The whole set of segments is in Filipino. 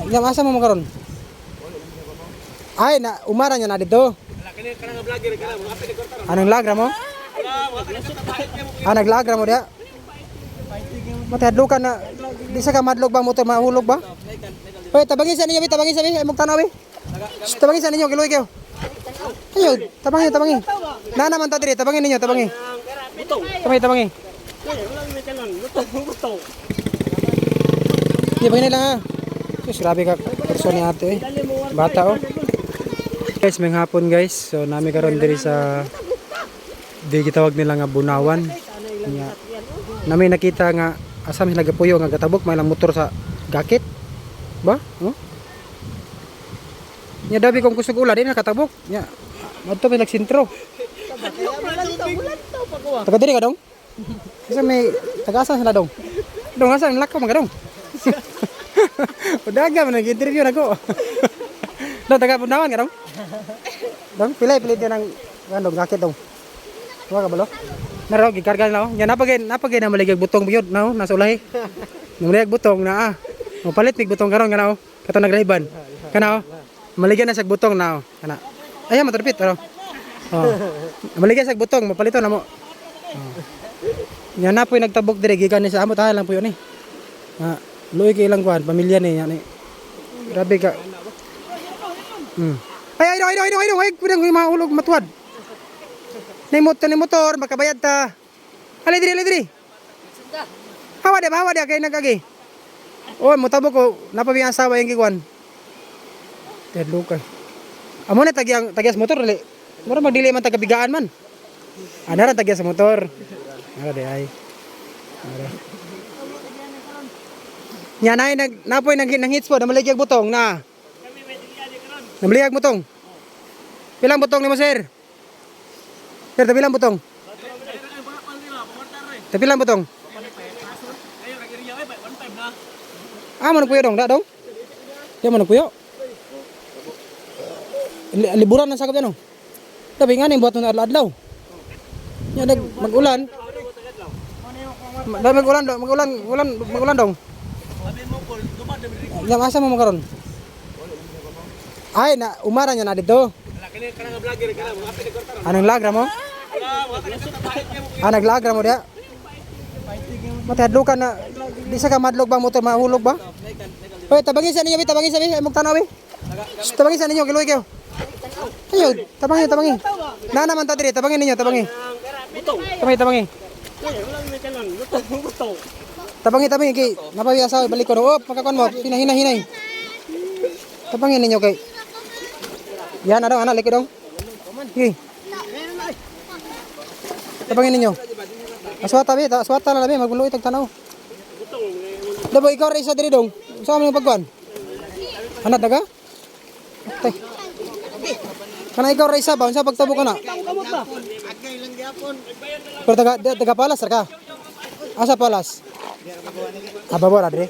Yang asa mo karon? Ay na umara nya na dito. Anong lagra mo? Naglagra mo dia. Matadlukan na di sa ka madlog ba motor mahulog ba? Hoy, tabangin sa ninyo, tabangin sa ninyo, imong tanaw bi. Tabangin sa ninyo, giloy kayo. Ayo, tabangin. Na naman ta diri, tabangin ninyo, tabangin. Tabangin. Di bangin lang ha. Sus, grabe ka person ni ate eh. Bata oh. Guys, may hapon guys. So nami karon diri sa di gitawag nila nga Bunawan. Nya. Nami nakita nga asam sila gapuyo nga gatabok may lang motor sa gakit. Ba? Oh? Nya dabi kung kusog ulan di na katabok. Nya adto may nagsintro. Taga diri ka dong? Kasi may taga-asa sila dong. Dong asa lakaw man ka dong. Udah agak nag-interview nako. Dong taga Bunawan ka dong? Dong pilih dia nang dong gakit dong. Wa ka balo? Naro gikarga na oh. Nya napagay na maligag butong biyod na nasa ulahi. Maligag butong na ah. Mapalit mig butong karon kana oh. Kato nagliban. Kana oh. Maligyan na sa butong na oh. Kana. Aya maturpit aro. Oh. Maligyan sa butong mapalito na mo. Oh. Nya na po'y nagtabok dire gikan ni sa amo ta lang po yun eh. Ah, luoy kay ilang kuan pamilya ni yani. Grabe ka. Ay pudang mahulog matuwad. Nay motor makabayad ta. Ali diri. Hawa dia kay nagagi. Oh, motabok ko napabi ang asawa yung gikuan. Kedlo kay. Amo na tagyas motor dali. Mura magdili man tagabigaan man. Ana ra tagyas sa motor. Ara de ay. Ara. Nya nay napoy nang hits po na maligag butong na. Namaligag butong. Pilang butong ni mo sir? Sir, tabilang butong. Tabilang butong. Ah, mana puyo dong, dak dong? Ya mana puyo? Liburan na sakop yan oh. Tapi nga ning buhat ng adlaw. Nya mag-ulan. Mag-ulan dong. Yang asa mo karon? Ay na umara nya na dito. Anong lagra mo? Naglagra mo dia. Matadlukan na di sa ka madlog ba motor mahulog ba? Hoy, tabangin sa ninyo, tabangin sa imong tanaw bi. Tabangin sa ninyo, giloy kayo. Ayo, tabangin. Na naman ta diri, tabangin ninyo, tabangin. Tabangin. Tabangin kay napawi asawa balik ko. Oh, pagkakon mo, hinay. Tabangin ninyo kay. Yan adong anak likod dong. Sige. Tabangin ninyo. Aswata na labi magluoy tag tanaw. Dabo ikaw ra isa diri dong. Sa among pagkuan. Anak daga? Tay. Kana ikaw ra isa ba unsa pagtabo kana? Agay lang gyapon. Pero taga palas ra ka. Asa palas? Ababor adre.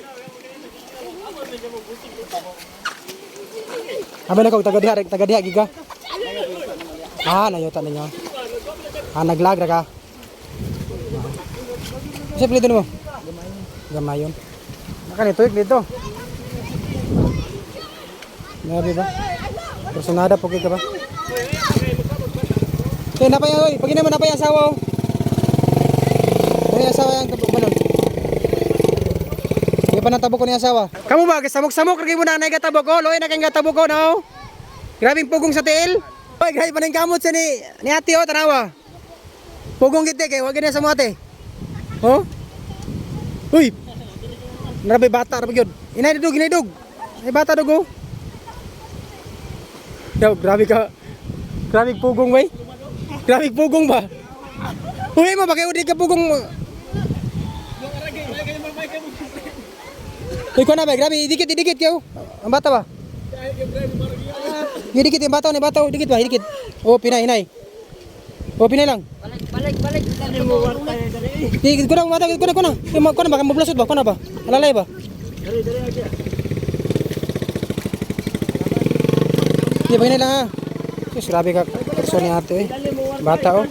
Abi na ko taga diha giga. Nayota ninyo. Naglagra ka. Isa pili mo. Gamayon. Nakani tuyok dito. Grabe ba? Personada po ka ba? Kaya napay oy, pag naman napay asawa. May asawa yang tabok balon. Di pa natabok ko ni asawa. Kamu ba samok-samok ra mo na nagatabok ko, loy na kay gatabok ko no. Grabing pugong sa tiil. Oy, grabe pa ning kamot sa ni ate oh, tanawa. Pugong gite kay wag na sa mo ate. Oh? Uy. Grabe bata ra gyud. Inay dug. Ay bata dug oh. Daw, grabe ka. Grabe pugong bay. Grabe pugong ba? Uy mo bakay udi ka pugong. Uy ko na ba, grabe dikit kayo. Ang bata ba? Dikit yung bata ni bata, dikit ba? Dikit. Oh, pinay. Oh, pinay lang. Balik. Dikit ko na, mata ko na. Ko na ba mablasot ba? Ko na ba? Alalay ba? Di ba lang ha? Sus, grabe ka person ni ate eh. Bata oh.